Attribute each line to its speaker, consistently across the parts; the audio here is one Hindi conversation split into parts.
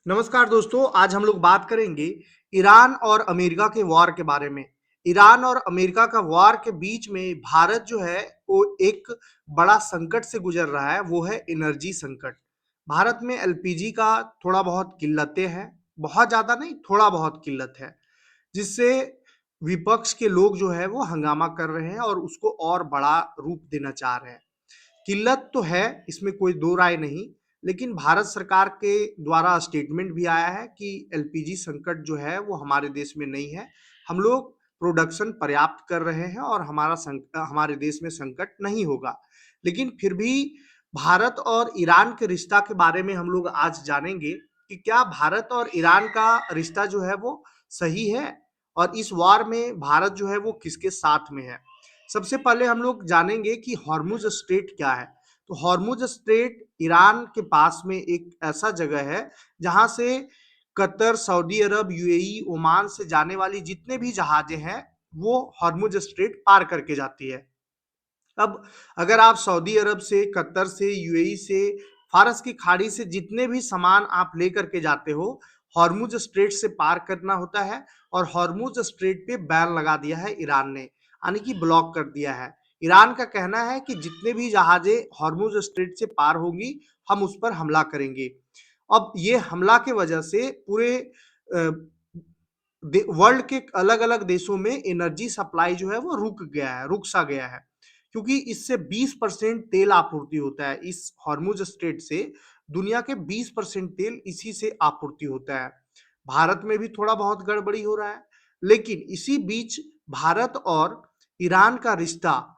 Speaker 1: नमस्कार दोस्तों, आज हम लोग बात करेंगे ईरान और अमेरिका के वॉर के बारे में। ईरान और अमेरिका का वॉर के बीच में भारत जो है वो एक बड़ा संकट से गुजर रहा है, वो है एनर्जी संकट। भारत में एलपीजी का थोड़ा बहुत किल्लतें हैं, बहुत ज़्यादा नहीं, थोड़ा बहुत किल्लत है, जिससे विपक्ष के लोग जो है वो हंगामा कर रहे हैं और उसको और बड़ा रूप देना चाह रहे हैं। किल्लत तो है, इसमें कोई दो राय नहीं, लेकिन भारत सरकार के द्वारा स्टेटमेंट भी आया है कि एलपीजी संकट जो है वो हमारे देश में नहीं है। हम लोग प्रोडक्शन पर्याप्त कर रहे हैं और हमारे देश में संकट नहीं होगा। लेकिन फिर भी भारत और ईरान के रिश्ता के बारे में हम लोग आज जानेंगे कि क्या भारत और ईरान का रिश्ता जो है वो सही है और इस वार में भारत जो है वो किसके साथ में है। सबसे पहले हम लोग जानेंगे कि हॉर्मुज स्ट्रेट क्या है। तो हॉर्मुज स्ट्रेट ईरान के पास में एक ऐसा जगह है जहां से कतर, सऊदी अरब, यूएई, ओमान से जाने वाली जितने भी जहाजें हैं वो हॉर्मुज स्ट्रेट पार करके जाती है। अब अगर आप सऊदी अरब से, कतर से, यूएई से, फारस की खाड़ी से जितने भी सामान आप लेकर के जाते हो, हॉर्मुज स्ट्रेट से पार करना होता है। और हॉर्मुज स्ट्रेट पे बैन लगा दिया है ईरान ने, यानी कि ब्लॉक कर दिया है। ईरान का कहना है कि जितने भी जहाजें हॉर्मुज स्ट्रेट से पार होंगी, हम उस पर हमला करेंगे। अब ये हमला के वजह से पूरे वर्ल्ड के अलग अलग देशों में एनर्जी सप्लाई जो है वो रुक गया है, रुक सा गया है, क्योंकि इससे 20% तेल आपूर्ति होता है। इस हॉर्मुज स्ट्रेट से दुनिया के 20% तेल इसी से आपूर्ति होता है। भारत में भी थोड़ा बहुत गड़बड़ी हो रहा है, लेकिन इसी बीच भारत और ईरान का रिश्ता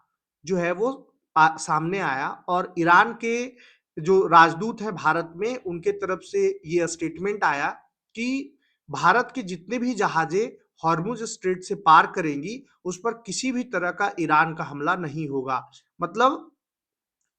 Speaker 1: जो है वो सामने आया और ईरान के जो राजदूत हैं भारत में, उनके तरफ से ये स्टेटमेंट आया कि भारत के जितने भी जहाजें हॉर्मुज स्ट्रेट से पार करेंगी, उस पर किसी भी तरह का ईरान का हमला नहीं होगा। मतलब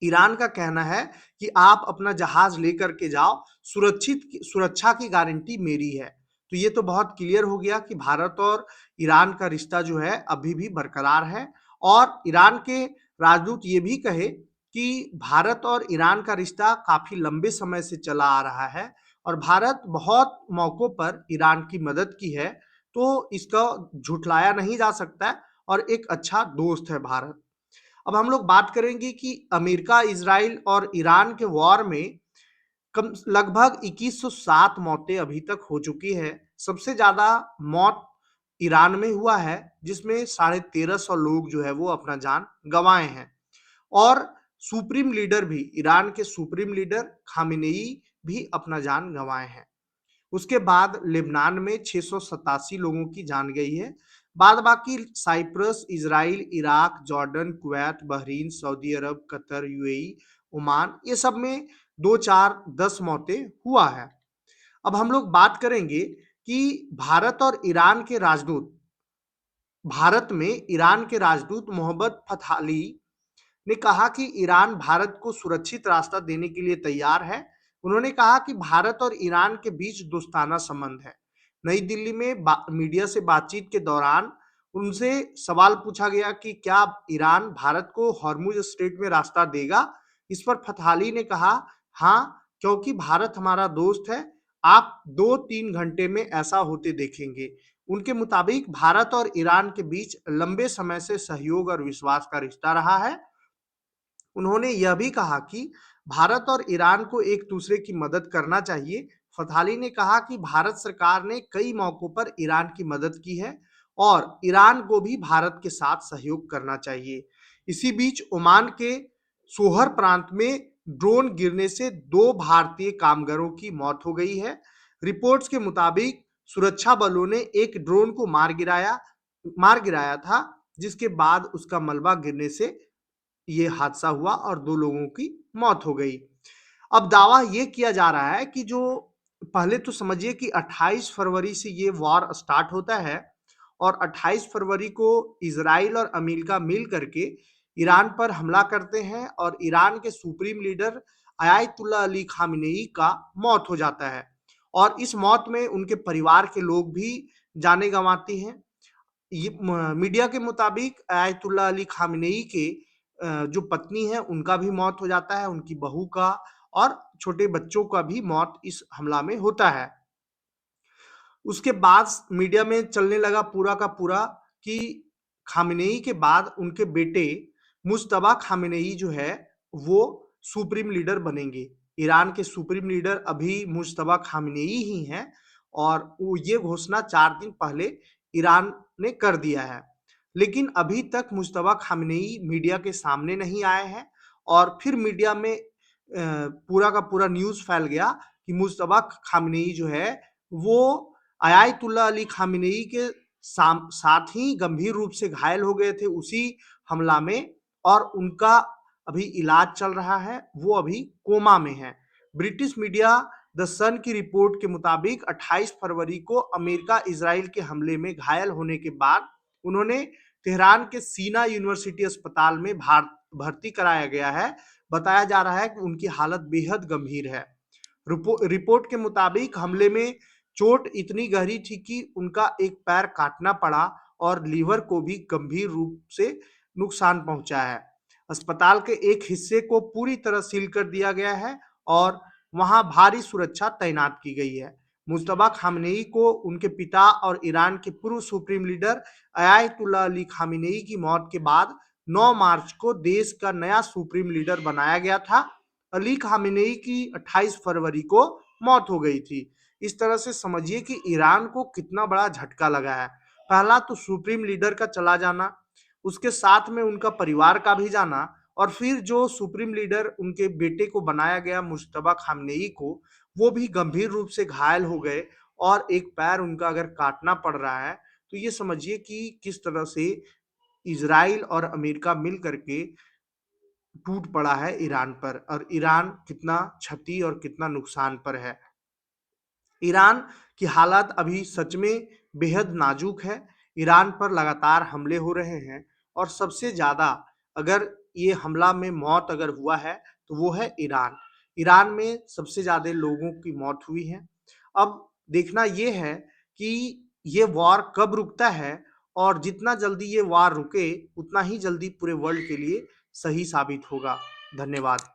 Speaker 1: ईरान का कहना है कि आप अपना जहाज लेकर के जाओ, सुरक्षा की गारंटी मेरी है। तो ये तो बहुत क्लियर हो गया कि भारत और ईरान का रिश्ता जो है अभी भी बरकरार है। और ईरान के राजदूत ये भी कहे कि भारत और ईरान का रिश्ता काफी लंबे समय से चला आ रहा है और भारत बहुत मौकों पर ईरान की मदद की है, तो इसका झुठलाया नहीं जा सकता है और एक अच्छा दोस्त है भारत। अब हम लोग बात करेंगे कि अमेरिका, इजराइल और ईरान के वॉर में कम लगभग 2107 मौतें अभी तक हो चुकी है। सबसे ज्यादा मौत ईरान में हुआ है, जिसमें 1350 लोग जो है वो अपना जान गंवाए हैं। और सुप्रीम लीडर भी, ईरान के सुप्रीम लीडर खामेनेई भी अपना जान गंवाए हैं। उसके बाद लेबनान में 687 लोगों की जान गई है। बाद बाकी Cyprus, Israel, Iraq, Jordan, Kuwait, Bahrain, Saudi Arab, Qatar, UAE, Oman, ये सब में 2, 4, 10 मौतें हुआ है। अब हम लोग बात करेंगे कि भारत और ईरान के राजदूत, भारत में ईरान के राजदूत मोहम्मद फतहाली ने कहा कि ईरान भारत को सुरक्षित रास्ता देने के लिए तैयार है। उन्होंने कहा कि भारत और ईरान के बीच दोस्ताना संबंध है। नई दिल्ली में मीडिया से बातचीत के दौरान उनसे सवाल पूछा गया कि क्या ईरान भारत को हॉर्मुज स्ट्रेट में रास्ता देगा। इस पर फतहाली ने कहा, हाँ, क्योंकि भारत हमारा दोस्त है, आप 2, 3 घंटे में ऐसा होते देखेंगे। उनके मुताबिक भारत और ईरान के बीच लंबे समय से सहयोग और विश्वास का रिश्ता रहा है। उन्होंने यह भी कहा कि भारत और ईरान को एक दूसरे की मदद करना चाहिए। फथाली ने कहा कि भारत सरकार ने कई मौकों पर ईरान की मदद की है और ईरान को भी भारत के साथ सहयोग करना चाहिए। इसी बीच ओमान के सोहर प्रांत में ड्रोन गिरने से 2 भारतीय कामगारों की मौत हो गई है। रिपोर्ट्स के मुताबिक सुरक्षा बलों ने एक ड्रोन को मार गिराया था, जिसके बाद उसका मलबा गिरने से ये हादसा हुआ और 2 लोगों की मौत हो गई। अब दावा ये किया जा रहा है कि जो पहले तो समझिए कि 28 फरवरी से ये वॉर स्टार्ट होता है और 28 फरवरी को इजराइल और अमेरिका मिल करके ईरान पर हमला करते हैं और ईरान के supreme leader ayatollah Ali Khamenei का मौत हो जाता है और इस मौत में उनके परिवार के लोग भी जाने गंवाते हैं। ये मीडिया के मुताबिक आयतुल्ला अली खामेनेई के जो पत्नी है उनका भी मौत हो जाता है, उनकी बहू का और छोटे बच्चों का भी मौत इस हमला में होता है। उसके बाद मीडिया में चलने लगा पूरा का पूरा कि खामेनेई के बाद उनके बेटे मुज्तबा खामेनेई जो है वो सुप्रीम लीडर बनेंगे। ईरान के सुप्रीम लीडर अभी मुज्तबा खामेनेई ही हैं और वो ये घोषणा 4 दिन पहले ईरान ने कर दिया है। लेकिन अभी तक मुज्तबा खामेनेई मीडिया के सामने नहीं आए हैं और फिर मीडिया में पूरा का पूरा न्यूज़ फैल गया कि मुज्तबा खामेनेई जो है वो आयतुल्लाह अली खामेनेई के साथ ही गंभीर रूप से घायल हो गए थे उसी हमला में और उनका अभी इलाज चल रहा है, वो अभी कोमा में है। ब्रिटिश मीडिया द सन की रिपोर्ट के मुताबिक 28 फरवरी को अमेरिका इजराइल के हमले में घायल होने के बाद उन्होंने तेहरान के सीना यूनिवर्सिटी अस्पताल में भर्ती कराया गया है। बताया जा रहा है कि उनकी हालत बेहद गंभीर है। रिपोर्ट के मुताबिक हमले में चोट इतनी गहरी थी कि उनका एक पैर काटना पड़ा और लीवर को भी गंभीर रूप से नुकसान पहुंचा है। अस्पताल के एक हिस्से को पूरी तरह सील कर दिया गया है और वहां भारी सुरक्षा तैनात की गई है। मुज्तबा खामेनेई को उनके पिता और ईरान के पूर्व supreme leader Ayatollah Ali Khamenei की मौत के बाद 9 मार्च को देश का नया सुप्रीम लीडर बनाया गया था। अली खामेनेई की 28 फरवरी को मौत हो गई थी। इस तरह से समझिए कि ईरान को कितना बड़ा झटका लगा है। पहला तो सुप्रीम लीडर का चला जाना, उसके साथ में उनका परिवार का भी जाना और फिर जो सुप्रीम लीडर उनके बेटे को बनाया गया मुज्तबा खामेनेई को, वो भी गंभीर रूप से घायल हो गए और एक पैर उनका अगर काटना पड़ रहा है, तो ये समझिए कि किस तरह से इज़राइल और अमेरिका मिल करके टूट पड़ा है ईरान पर और ईरान कितना क्षति और कितना नुकसान पर है। ईरान की हालत अभी सच में बेहद नाजुक है। ईरान पर लगातार हमले हो रहे हैं और सबसे ज़्यादा अगर ये हमला में मौत अगर हुआ है, तो वो है ईरान। ईरान में सबसे ज़्यादा लोगों की मौत हुई है। अब देखना ये है कि ये वॉर कब रुकता है और जितना जल्दी ये वॉर रुके, उतना ही जल्दी पूरे वर्ल्ड के लिए सही साबित होगा। धन्यवाद।